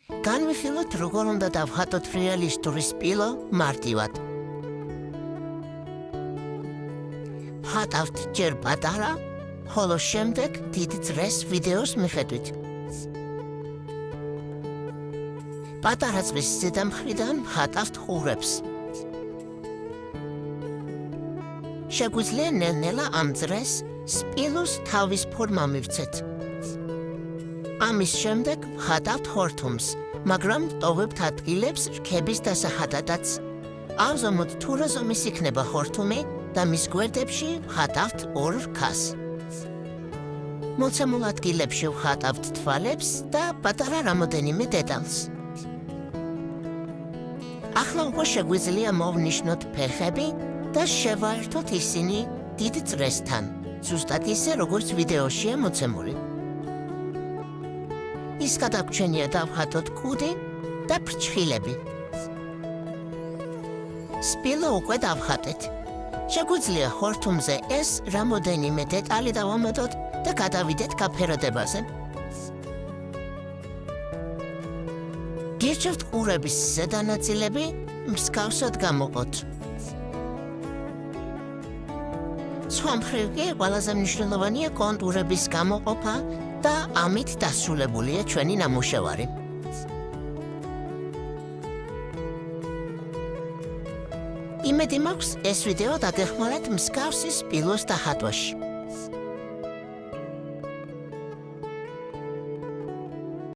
განვიხილოთ, როგორ უნდა დავხატოთ რეალისტური სპილო მარტივად. ვხატავთ ჯერ პატარა, ხოლო შემდეგ დიდ წრეს ვიდეოს მიხედვით. პატარა წრის ზედა მხრიდან ვხატავთ ყურებს. შეგვიძლია ნელ-ნელა ამ წრეს სპილოს თავის ფორმა მივცეთ. ამის შემდეგ ვხატავთ ხორთუმს, მაგრამ ტოვებთ ადგილებს რქების დასახადადაც. ავზომოთ თუ რა ზომის იქნება ხორთუმი და მის გვერდებში ვხატავთ ორ რქას. მოცემულ ადგილებში ვხატავთ თვალებს და პატარა რამოდენიმე დეტალს. ახლა უკვე შეგვიძლია მოვნიშნოთ ფეხები და შევაერთოთ ისინი დიდ წრესთან, ზუსტად ისე, როგორც ვიდეოშია მოცემული. ის გადაგვჩენია დავხატოთ კუდი და ფრჩხილები. სპილო უკვე დავხატეთ. შეგვიძლია ხორთუმზე ეს რამოდენიმე დეტალი დავამატოთ და გადავიდეთ გაფერადებაზე. გირჩევთ ყურების ზედა ნაწილები მსგავსად გამოყოთ. სხვა მხრივ კი ყველაზე მნიშვნელოვანია კონტურების გამოყოფა და ამით დასრულებულია ჩვენი ნამუშევარი. იმედი მაქვს, ეს ვიდეო დაგეხმარათ მსგავსი სპილოს დახატვაში.